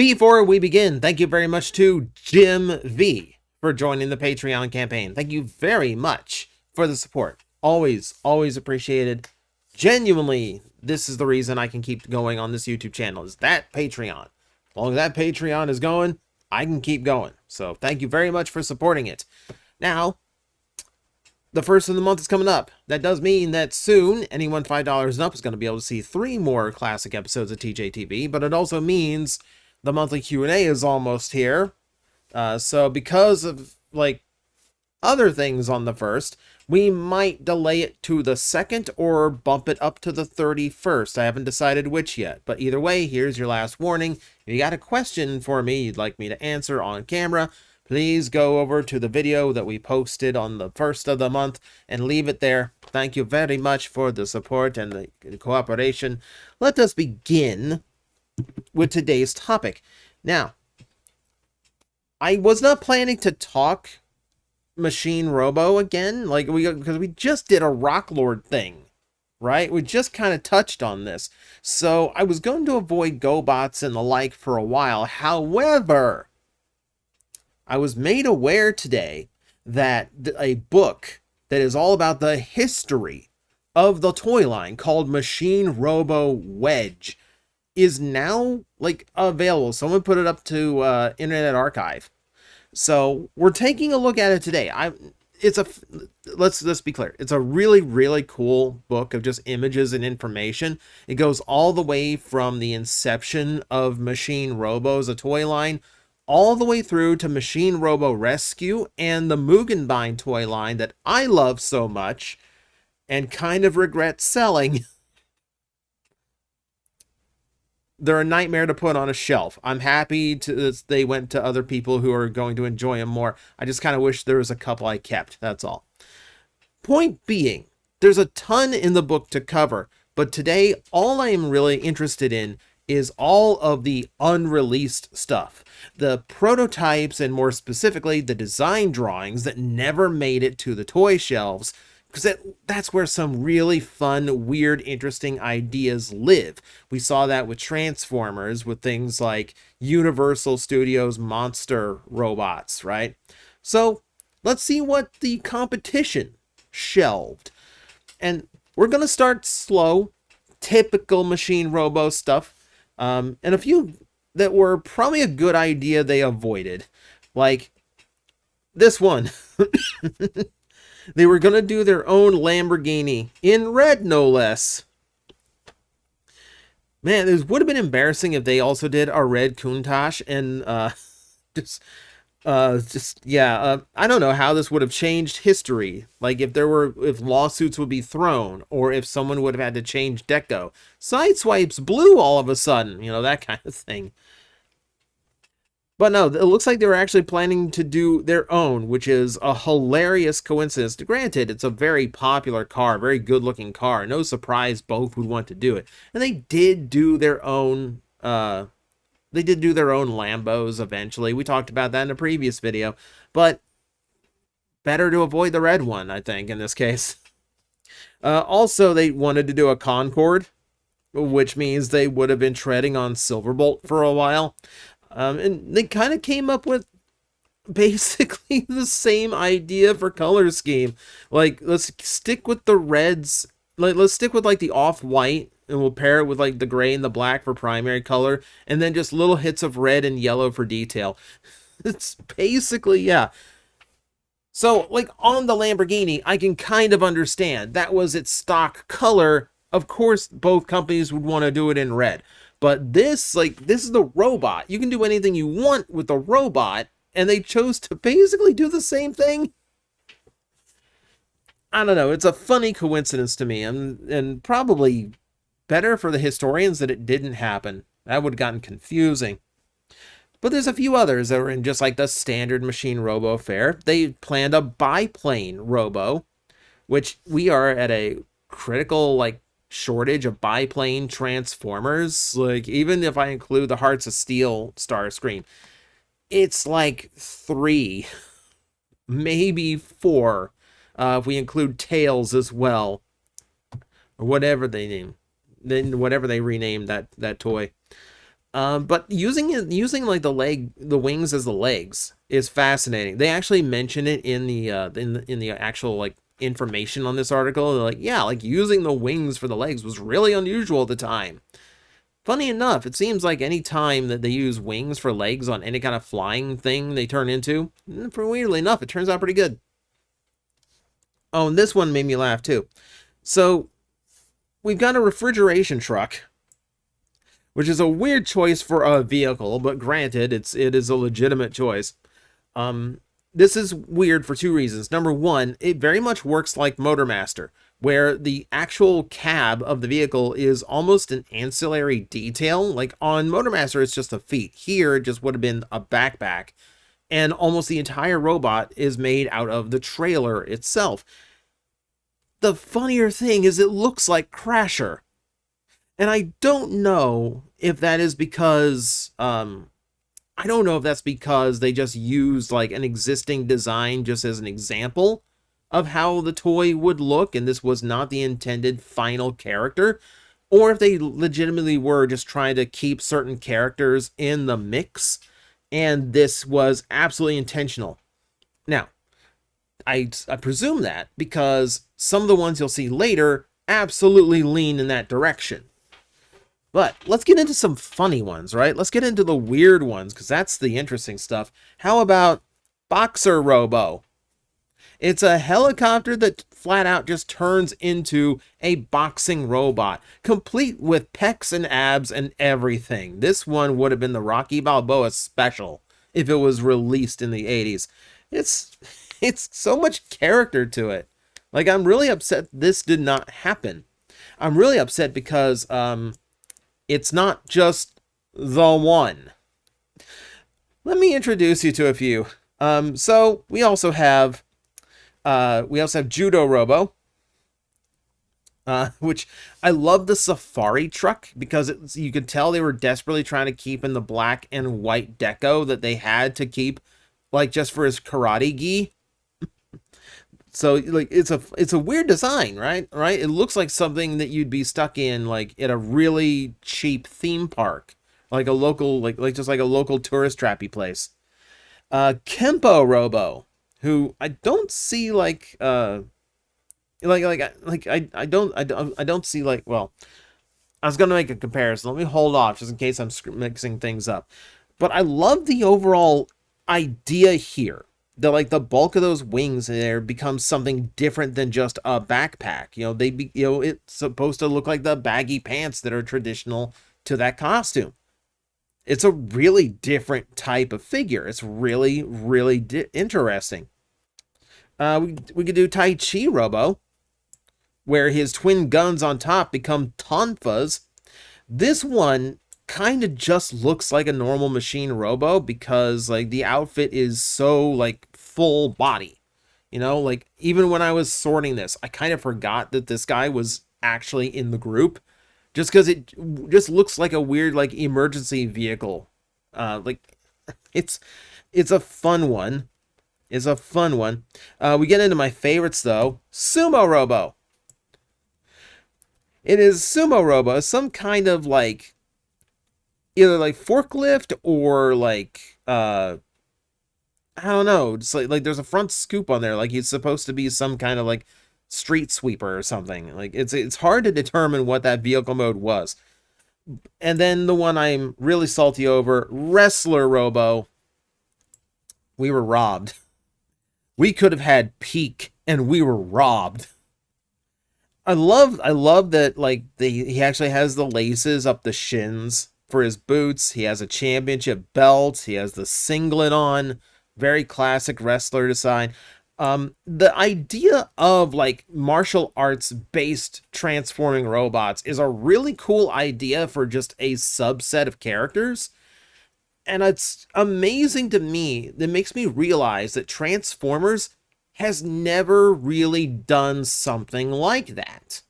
Before we begin, thank you very much to Jim V for joining the Patreon campaign. Thank you very much for the support. Always appreciated. Genuinely, this is the reason I can keep going on this YouTube channel, is that Patreon. As long as that Patreon is going, I can keep going. So thank you very much for supporting it. Now, the first of the month is coming up. That does mean that soon, anyone $5 and up is going to be able to see 3 more classic episodes of TJTV, but it also means the monthly Q&A is almost here. So because of, other things on the 1st, we might delay it to the 2nd or bump it up to the 31st. I haven't decided which yet, but either way, here's your last warning. If you got a question for me you'd like me to answer on camera, please go over to the video that we posted on the 1st of the month and leave it there. Thank you very much for the support and the cooperation. Let us begin with today's topic. Now, I was not planning to talk Machine Robo again, because we just did a Rock Lord thing, right? We just kind of touched on this. So I was going to avoid Gobots and the like for a while. However, I was made aware today that a book that is all about the history of the toy line called Machine Robo Wedge is now available. Someone put it up to Internet Archive. So we're taking a look at it today. Let's be clear. It's a really cool book of just images and information. It goes all the way from the inception of Machine Robo as a toy line, all the way through to Machine Robo Rescue and the Mugenbein toy line that I love so much and kind of regret selling. They're a nightmare to put on a shelf. I'm happy they went to other people who are going to enjoy them more. I just kind of wish there was a couple I kept. That's all. Point being, there's a ton in the book to cover, but today all I am really interested in is all of the unreleased stuff. The prototypes, and more specifically, the design drawings that never made it to the toy shelves, because that's where some really fun, weird, interesting ideas live. We saw that with Transformers, with things like Universal Studios monster robots, right? So let's see what the competition shelved. And we're going to start slow, typical Machine Robo stuff, and a few that were probably a good idea they avoided. Like this one. They were going to do their own Lamborghini, in red no less. Man, it would have been embarrassing if they also did a red Countach and I don't know how this would have changed history. Like if lawsuits would be thrown, or if someone would have had to change deco. Sideswipes blue all of a sudden, that kind of thing. But no, it looks like they were actually planning to do their own, which is a hilarious coincidence. Granted, it's a very popular car, very good-looking car. No surprise both would want to do it. And they did do their own Lambos eventually. We talked about that in a previous video. But better to avoid the red one, I think, in this case. Also, they wanted to do a Concorde, which means they would have been treading on Silverbolt for a while. And they kind of came up with basically the same idea for color scheme. Let's stick with the reds. Let's stick with the off-white, and we'll pair it with the gray and the black for primary color, and then just little hits of red and yellow for detail. It's basically, yeah. So, on the Lamborghini, I can kind of understand. That was its stock color. Of course, both companies would want to do it in red. But this is the robot. You can do anything you want with the robot, and they chose to basically do the same thing. I don't know. It's a funny coincidence to me, and probably better for the historians that it didn't happen. That would have gotten confusing. But there's a few others that were in just the standard Machine Robo fare. They planned a biplane Robo, which we are at a critical, shortage of biplane Transformers. Even if I include the Hearts of Steel Starscream, it's 3, maybe 4, if we include Tails as well, or whatever they rename that toy. But using like the wings as the legs is fascinating. They actually mention it in the actual like information on this article. They're like, yeah, like using the wings for the legs was really unusual at the time. Funny enough, it seems like any time that they use wings for legs on any kind of flying thing they turn into, for weirdly enough, it turns out pretty good. Oh, and this one made me laugh too. So we've got a refrigeration truck, which is a weird choice for a vehicle, but granted, it is a legitimate choice. This is weird for two reasons. Number one, it very much works like Motormaster, where the actual cab of the vehicle is almost an ancillary detail. Like on Motormaster, it's just the feet. Here, it just would have been a backpack. And almost the entire robot is made out of the trailer itself. The funnier thing is it looks like Crasher. And I don't know if that is because I don't know if that's because they just used like an existing design just as an example of how the toy would look and this was not the intended final character, or if they legitimately were just trying to keep certain characters in the mix and this was absolutely intentional. Now, I presume that because some of the ones you'll see later absolutely lean in that direction. But let's get into some funny ones, right? Let's get into the weird ones, because that's the interesting stuff. How about Boxer Robo? It's a helicopter that flat out just turns into a boxing robot, complete with pecs and abs and everything. This one would have been the Rocky Balboa special if it was released in the 80s. It's so much character to it. Like, I'm really upset this did not happen. I'm really upset because it's not just the one. Let me introduce you to a few. So we also have Judo Robo, which I love the safari truck because you could tell they were desperately trying to keep in the black and white deco that they had to keep, like just for his karate gi. So like it's a weird design, right? It looks like something that you'd be stuck in like at a really cheap theme park, like a local just like a local tourist trappy place. Kempo Robo, who I don't see like I don't see like, well, I was gonna make a comparison. Let me hold off just in case I'm mixing things up. But I love the overall idea here. Like the bulk of those wings there becomes something different than just a backpack. It's supposed to look like the baggy pants that are traditional to that costume. It's a really different type of figure. It's really, really interesting. We could do Tai Chi Robo, where his twin guns on top become tonfas. This one kind of just looks like a normal machine Robo because like the outfit is so like full body. Like even when I was sorting this, I kind of forgot that this guy was actually in the group just because it just looks like a weird like emergency vehicle. It's a fun one. It's a fun one. We get into my favorites though. Sumo Robo. It is Sumo Robo, some kind of like either like forklift or like I don't know, just like there's a front scoop on there, like he's supposed to be some kind of like street sweeper or something. Like it's hard to determine what that vehicle mode was. And then the one I'm really salty over, Wrestler Robo. We were robbed. We could have had Peak and we were robbed. I love that like he actually has the laces up the shins for his boots. He has a championship belt. He has the singlet on. Very classic wrestler design. The idea of like martial arts based transforming robots is a really cool idea for just a subset of characters. And it's amazing to me. That makes me realize that Transformers has never really done something like that.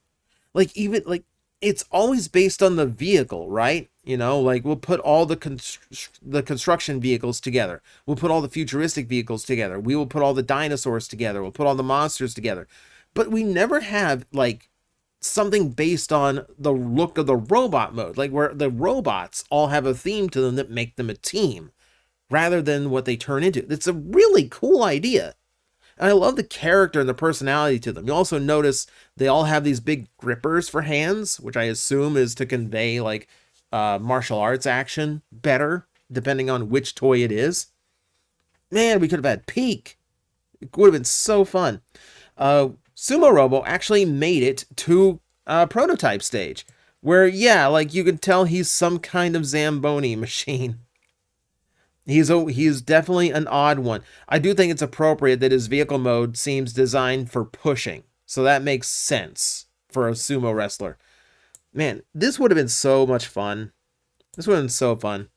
Like even like it's always based on the vehicle, right? Like we'll put all the construction vehicles together. We'll put all the futuristic vehicles together. We will put all the dinosaurs together. We'll put all the monsters together. But we never have like something based on the look of the robot mode, like where the robots all have a theme to them that make them a team rather than what they turn into. It's a really cool idea. And I love the character and the personality to them. You also notice they all have these big grippers for hands, which I assume is to convey like martial arts action better, depending on which toy it is. Man, we could have had Peak. It would have been so fun. Sumo Robo actually made it to prototype stage, where, yeah, like you can tell he's some kind of Zamboni machine. He's definitely an odd one. I do think it's appropriate that his vehicle mode seems designed for pushing, so that makes sense for a sumo wrestler. Man, this would have been so much fun. This would have been so fun.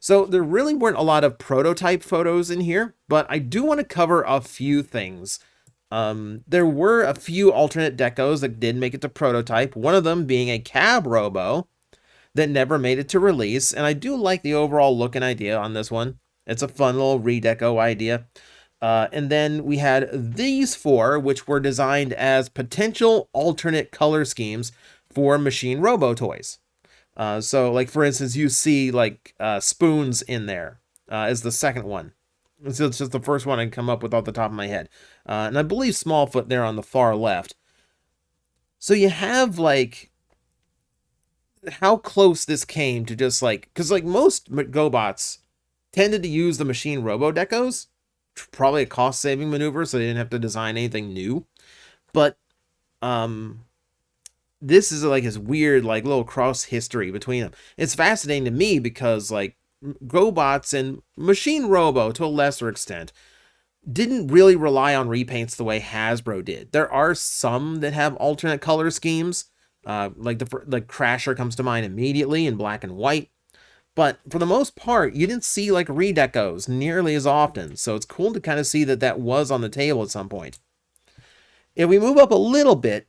So there really weren't a lot of prototype photos in here, but I do want to cover a few things. There were a few alternate decos that did make it to prototype, one of them being a cab robo that never made it to release, and I do like the overall look and idea on this one. It's a fun little redeco idea. And then we had these four, which were designed as potential alternate color schemes for Machine Robo toys. So, like, for instance, you see, like, Spoons in there is the second one. So it's just the first one I can come up with off the top of my head. And I believe Smallfoot there on the far left. So you have, like, how close this came to just, like, because, like, most Gobots tended to use the Machine Robo decos. Probably a cost-saving maneuver, so they didn't have to design anything new. But, this is like his weird, like, little cross history between them. It's fascinating to me because, like, Gobots and Machine Robo, to a lesser extent, didn't really rely on repaints the way Hasbro did. There are some that have alternate color schemes, like Crasher comes to mind immediately in black and white. But for the most part, you didn't see like redecos nearly as often. So it's cool to kind of see that that was on the table at some point. If we move up a little bit,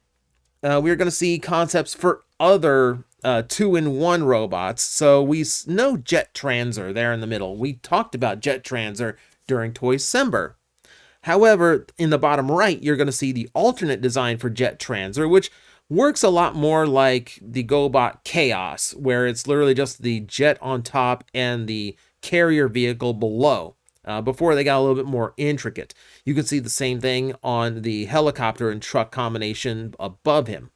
we're going to see concepts for other 2-in-1 robots. So we know Jet Transer there in the middle. We talked about Jet Transer during Toy-Sember. However, in the bottom right, you're going to see the alternate design for Jet Transer, which works a lot more like the Gobot Chaos, where it's literally just the jet on top and the carrier vehicle below. Before they got a little bit more intricate. You can see the same thing on the helicopter and truck combination above him.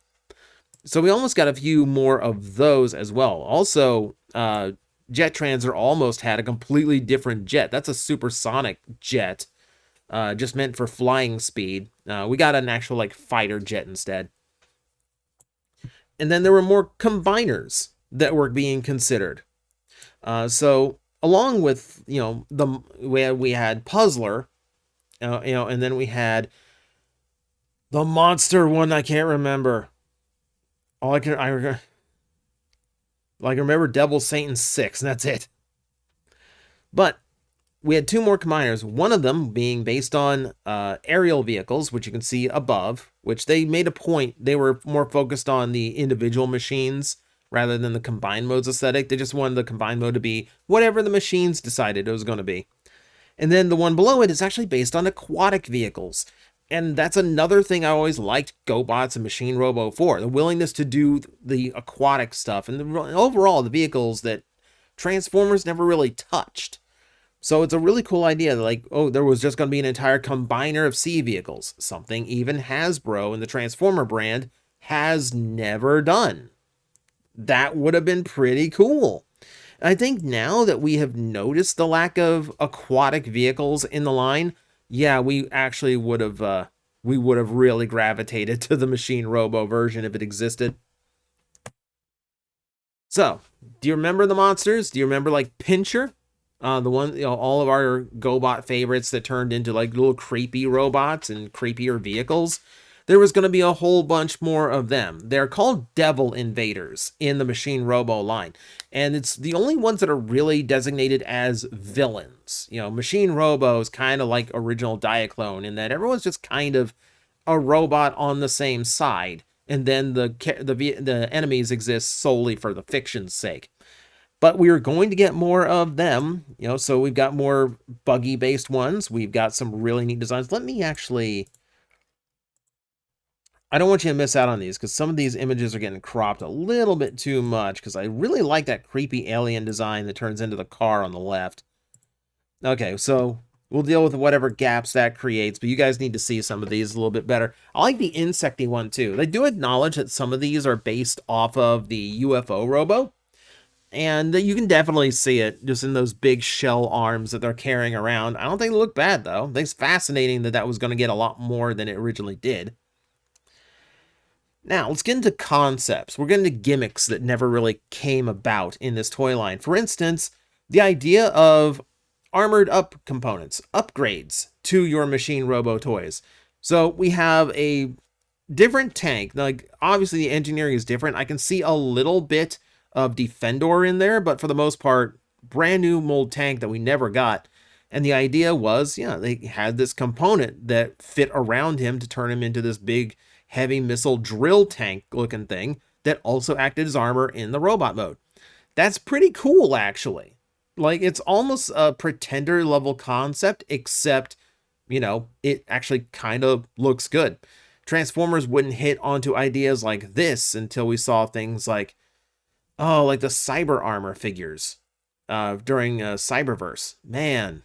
So we almost got a few more of those as well. Also, Jet Transer almost had a completely different jet. That's a supersonic jet, just meant for flying speed. We got an actual like fighter jet instead. And then there were more combiners that were being considered. So along with, we had Puzzler, and then we had the monster one I can't remember. I remember Devil Satan 6, and that's it. But we had two more combiners, one of them being based on aerial vehicles, which you can see above, which they made a point. They were more focused on the individual machines rather than the combined modes aesthetic. They just wanted the combined mode to be whatever the machines decided it was going to be. And then the one below it is actually based on aquatic vehicles. And that's another thing I always liked Gobots and Machine Robo for, the willingness to do the aquatic stuff and overall the vehicles that Transformers never really touched. So it's a really cool idea, like, oh, there was just going to be an entire combiner of sea vehicles, something even Hasbro and the Transformer brand has never done. That would have been pretty cool. And I think now that we have noticed the lack of aquatic vehicles in the line, yeah, we actually would have really gravitated to the Machine Robo version if it existed. So, do you remember the monsters? Do you remember like Pincher? The one, all of our Gobot favorites that turned into like little creepy robots and creepier vehicles. There was going to be a whole bunch more of them. They're called Devil Invaders in the Machine Robo line. And it's the only ones that are really designated as villains. Machine Robo is kind of like original Diaclone in that everyone's just kind of a robot on the same side. And then the enemies exist solely for the fiction's sake. But we are going to get more of them, so we've got more buggy-based ones. We've got some really neat designs. Let me actually... I don't want you to miss out on these because some of these images are getting cropped a little bit too much because I really like that creepy alien design that turns into the car on the left. Okay, so we'll deal with whatever gaps that creates, but you guys need to see some of these a little bit better. I like the insecty one too. They do acknowledge that some of these are based off of the UFO Robo, and you can definitely see it just in those big shell arms that they're carrying around. I don't think they look bad though. I think it's fascinating that that was going to get a lot more than it originally did. Now, let's get into concepts. We're getting into gimmicks that never really came about in this toy line. For instance, the idea of armored up components, upgrades to your Machine Robo toys. So we have a different tank. Like, obviously the engineering is different. I can see a little bit of Defendor in there, but for the most part, brand new mold tank that we never got. And the idea was, yeah, they had this component that fit around him to turn him into this big heavy missile drill tank looking thing that also acted as armor in the robot mode. That's pretty cool, actually. Like, it's almost a Pretender level concept, except, you know, it actually kind of looks good. Transformers wouldn't hit onto ideas like this until we saw things like, oh, like the Cyber Armor figures during Cyberverse. Man,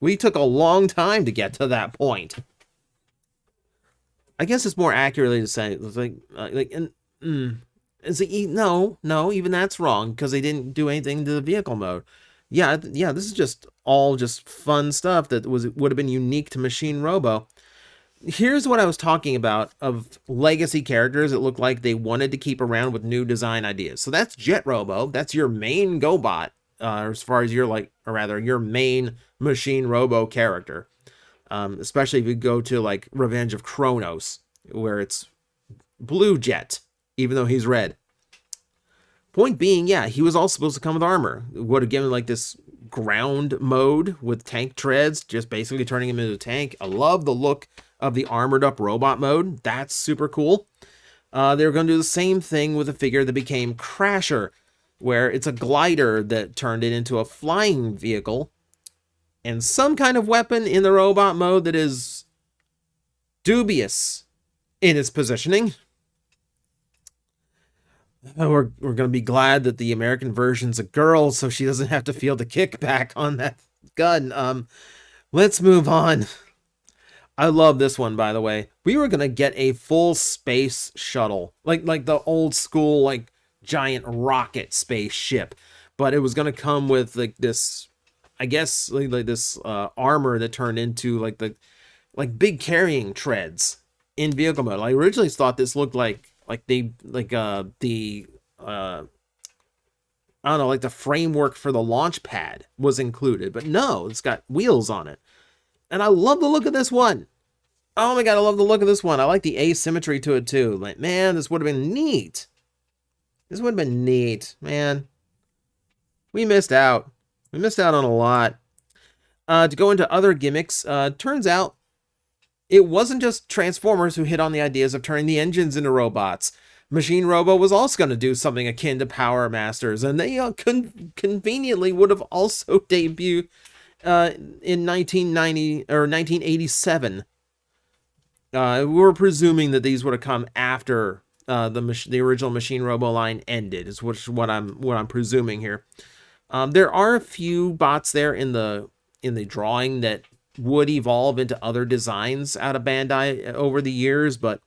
we took a long time to get to that point. I guess it's more accurately to say it's no, even that's wrong because they didn't do anything to the vehicle mode. Yeah, this is just all just fun stuff that would have been unique to Machine Robo. Here's what I was talking about of legacy characters that look like they wanted to keep around with new design ideas. So that's Jet Robo. That's your main Gobot, as far as your main Machine Robo character. Especially if you go to like Revenge of Kronos, where it's blue Jet, even though he's red. Point being, yeah, he was all supposed to come with armor. It would have given like this ground mode with tank treads, just basically turning him into a tank. I love the look of the armored up robot mode. That's super cool. They were going to do the same thing with a figure that became Crasher, where it's a glider that turned it into a flying vehicle and some kind of weapon in the robot mode that is dubious in its positioning. We're going to be glad that the American version's a girl, so she doesn't have to feel the kickback on that gun. Let's move on. I love this one, by the way. We were going to get a full space shuttle, like the old school, like giant rocket spaceship, but it was going to come with like this, I guess, like this armor that turned into like the big carrying treads in vehicle mode. I originally thought this looked like the I don't know, like the framework for the launch pad was included, but no, it's got wheels on it. And I love the look of this one. Oh my god, I love the look of this one. I like the asymmetry to it too. Like, man, this would have been neat. This would have been neat, man. We missed out. We missed out on a lot. To go into other gimmicks, turns out it wasn't just Transformers who hit on the ideas of turning the engines into robots. Machine Robo was also going to do something akin to Power Masters, and they conveniently would have also debuted in 1990 or 1987. We were presuming that these would have come after the original Machine Robo line ended, is what I'm presuming here. There are a few bots there in the drawing that would evolve into other designs out of Bandai over the years, but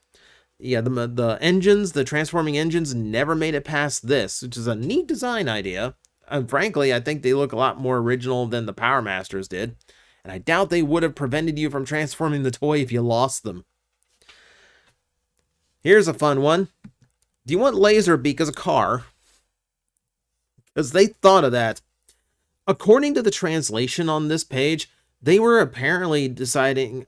yeah, the engines, the transforming engines, never made it past this, which is a neat design idea. And frankly, I think they look a lot more original than the Power Masters did, and I doubt they would have prevented you from transforming the toy if you lost them. Here's a fun one. Do you want Laserbeak as a car? Because they thought of that. According to the translation on this page, they were apparently designing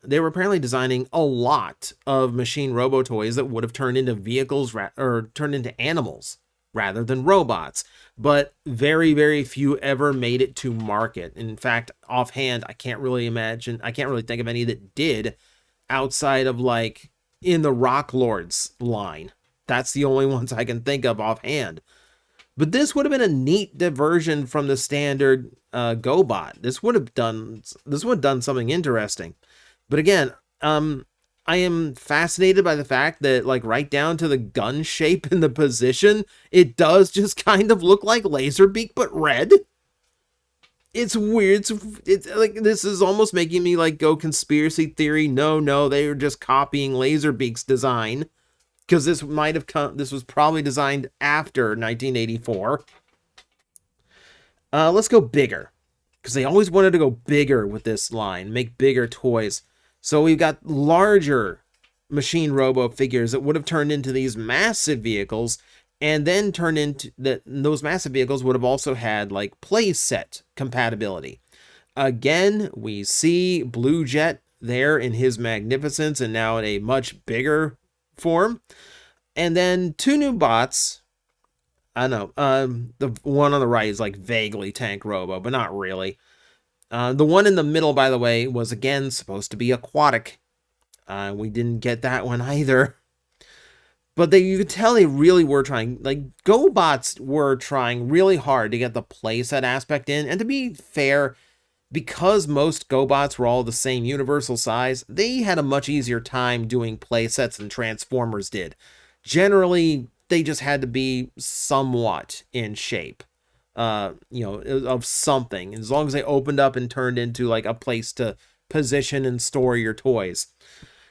a lot of Machine Robo toys that would have turned into vehicles or turned into animals rather than robots, but very, very few ever made it to market. In fact, offhand, I can't really think of any that did, outside of like in the Rock Lords line. That's the only ones I can think of offhand. But this would have been a neat diversion from the standard Gobot. This would have done something interesting. But again, I am fascinated by the fact that, like, right down to the gun shape and the position, it does just kind of look like Laserbeak, but red. It's weird. It's like, this is almost making me like go conspiracy theory. No, they were just copying Laserbeak's design, because this might have come. This was probably designed after 1984. Let's go bigger, because they always wanted to go bigger with this line, make bigger toys. So we've got larger Machine Robo figures that would have turned into these massive vehicles, and then turned into that. Those massive vehicles would have also had like playset compatibility. Again, we see Blue Jet there in his magnificence, and now in a much bigger form. And then two new bots. I know, the one on the right is like vaguely Tank Robo, but not really. The one in the middle, by the way, was again supposed to be aquatic. We didn't get that one either. But you could tell they really were trying, like, Gobots were trying really hard to get the playset aspect in. And to be fair, because most Gobots were all the same universal size, they had a much easier time doing playsets than Transformers did. Generally, they just had to be somewhat in shape, of something, as long as they opened up and turned into like a place to position and store your toys.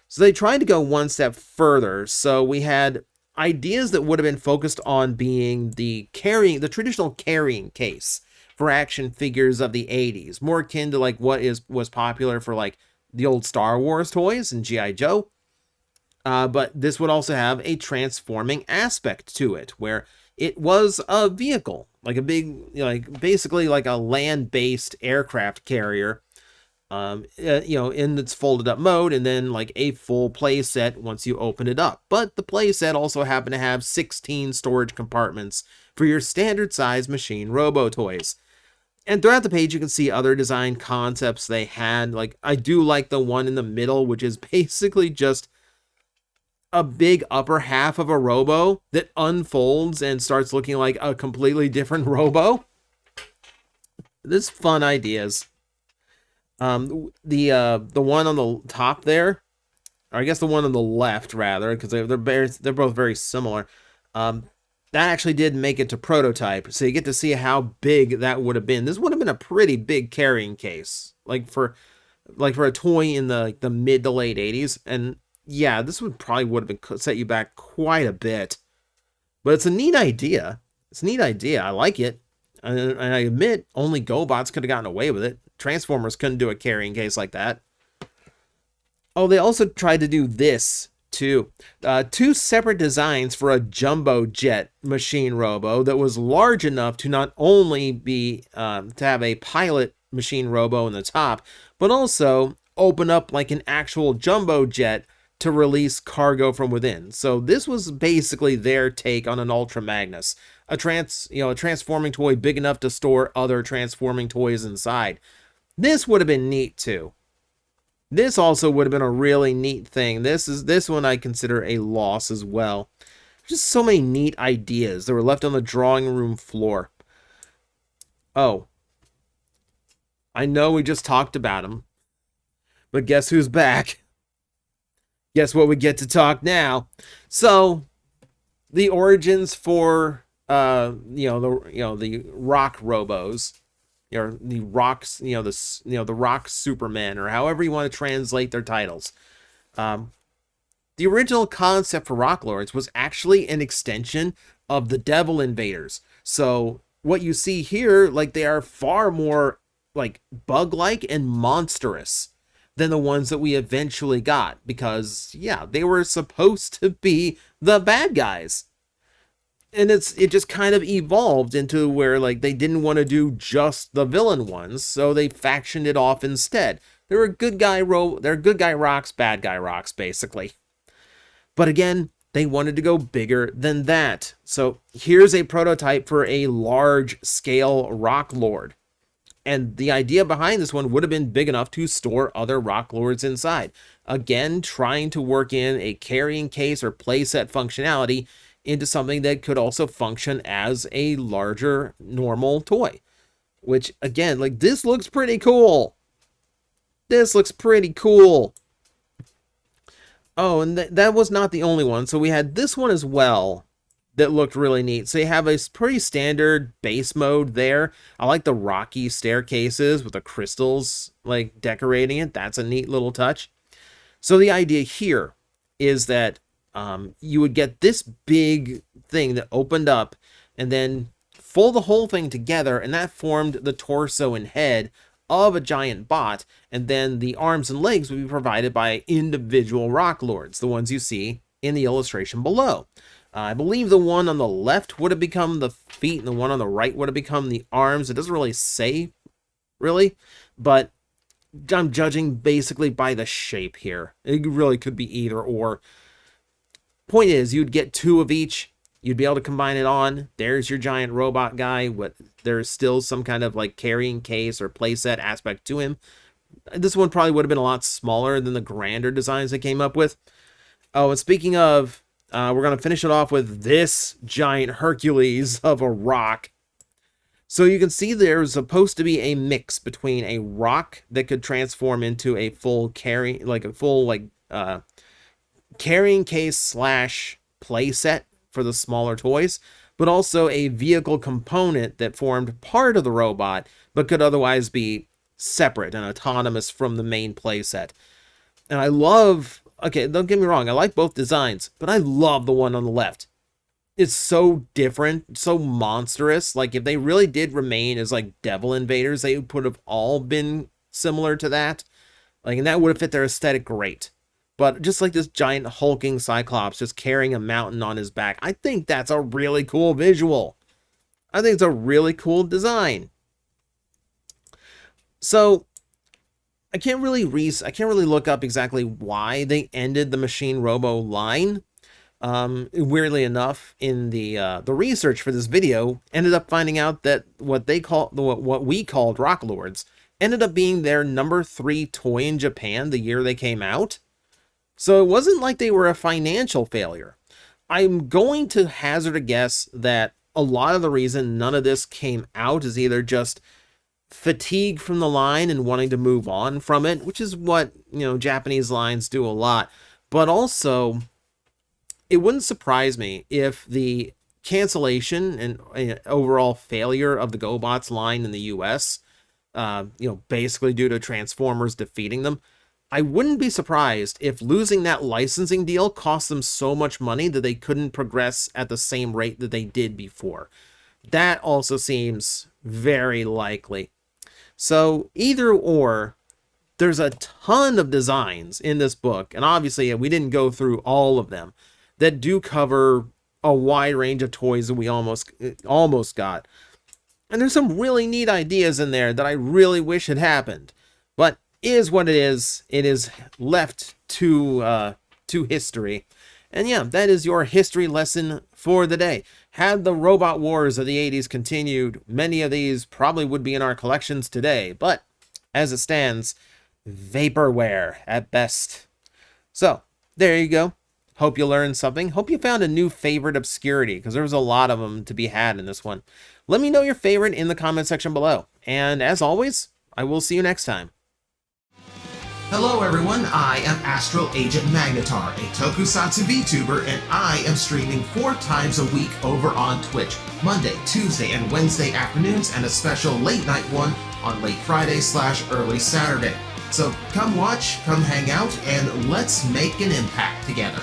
So they tried to go one step further. So we had ideas that would have been focused on being the traditional carrying case for action figures of the 80s, more akin to like what was popular for like the old Star Wars toys and G.I. Joe. But this would also have a transforming aspect to it, where it was a vehicle, like a big, like basically like a land-based aircraft carrier, in its folded up mode, and then like a full play set once you open it up. But the play set also happened to have 16 storage compartments for your standard size Machine Robo toys. And throughout the page, you can see other design concepts they had. Like, I do like the one in the middle, which is basically just a big upper half of a Robo that unfolds and starts looking like a completely different Robo. There's fun ideas. The one on the top there, or I guess the one on the left rather, because they're both very similar. That actually did make it to prototype, so you get to see how big that would have been. This would have been a pretty big carrying case, like for a toy in the mid to late 80s, and yeah, this would have been set you back quite a bit. But it's a neat idea. It's a neat idea. I like it. And I admit, only Gobots could have gotten away with it. Transformers couldn't do a carrying case like that. Oh, they also tried to do this, too. Two separate designs for a jumbo jet Machine Robo that was large enough to not only be to have a pilot Machine Robo in the top, but also open up like an actual jumbo jet to release cargo from within. So this was basically their take on an Ultra Magnus, a transforming toy big enough to store other transforming toys inside. This would have been neat too. This also would have been a really neat thing. This one I consider a loss as well. Just so many neat ideas that were left on the drawing room floor. Oh, I know we just talked about them, but guess who's back? Guess what we get to talk now. So, the origins for the Rock Robos, or the Rocks, the Rock Superman, or however you want to translate their titles. The original concept for Rock Lords was actually an extension of the Devil Invaders. So what you see here, like, they are far more like bug-like and monstrous than the ones that we eventually got, because yeah, they were supposed to be the bad guys. And it just kind of evolved into where like they didn't want to do just the villain ones, so they factioned it off instead. They're good guy rocks, bad guy rocks, basically. But again, they wanted to go bigger than that. So here's a prototype for a large scale Rock Lord. And the idea behind this one would have been big enough to store other Rock Lords inside. Again, trying to work in a carrying case or playset functionality into something that could also function as a larger normal toy. Which, again, like, this looks pretty cool. This looks pretty cool. Oh, and that was not the only one. So we had this one as well that looked really neat. So you have a pretty standard base mode there. I like the rocky staircases with the crystals like decorating it. That's a neat little touch. So the idea here is that you would get this big thing that opened up and then fold the whole thing together, and that formed the torso and head of a giant bot, and then the arms and legs would be provided by individual rock lords, the ones you see in the illustration below. I believe the one on the left would have become the feet, and the one on the right would have become the arms. It doesn't really say, really, but I'm judging basically by the shape here. It really could be either or. Point is, you'd get two of each. You'd be able to combine it on. There's your giant robot guy. There's still some kind of like carrying case or playset aspect to him. This one probably would have been a lot smaller than the grander designs they came up with. Oh, and speaking of, we're going to finish it off with this giant Hercules of a rock. So you can see there's supposed to be a mix between a rock that could transform into a full carrying case slash playset for the smaller toys, but also a vehicle component that formed part of the robot, but could otherwise be separate and autonomous from the main playset. And I love, okay, don't get me wrong, I like both designs, but I love the one on the left. It's so different, so monstrous. Like, if they really did remain as like devil invaders, they would have all been similar to that. Like, and that would have fit their aesthetic great. But just like this giant hulking Cyclops just carrying a mountain on his back, I think that's a really cool visual. I think it's a really cool design. So I can't really look up exactly why they ended the Machine Robo line. Weirdly enough, in the research for this video, ended up finding out that what we called Rock Lords ended up being their number 3 toy in Japan the year they came out. So it wasn't like they were a financial failure. I'm going to hazard a guess that a lot of the reason none of this came out is either just fatigue from the line and wanting to move on from it, which is what, Japanese lines do a lot. But also, it wouldn't surprise me if the cancellation and overall failure of the Gobots line in the US, basically due to Transformers defeating them, I wouldn't be surprised if losing that licensing deal cost them so much money that they couldn't progress at the same rate that they did before. That also seems very likely. So either or, there's a ton of designs in this book, and obviously we didn't go through all of them, that do cover a wide range of toys that we almost got. And there's some really neat ideas in there that I really wish had happened. But is what it is. It is left to history. And yeah, that is your history lesson for the day. Had the robot wars of the 80s continued, many of these probably would be in our collections today. But as it stands, vaporware at best. So, there you go. Hope you learned something. Hope you found a new favorite obscurity, because there was a lot of them to be had in this one. Let me know your favorite in the comment section below. And as always, I will see you next time. Hello everyone, I am Astral Agent Magnetar, a Tokusatsu VTuber, and I am streaming 4 times a week over on Twitch, Monday, Tuesday, and Wednesday afternoons, and a special late night one on late Friday/early Saturday. So come watch, come hang out, and let's make an impact together.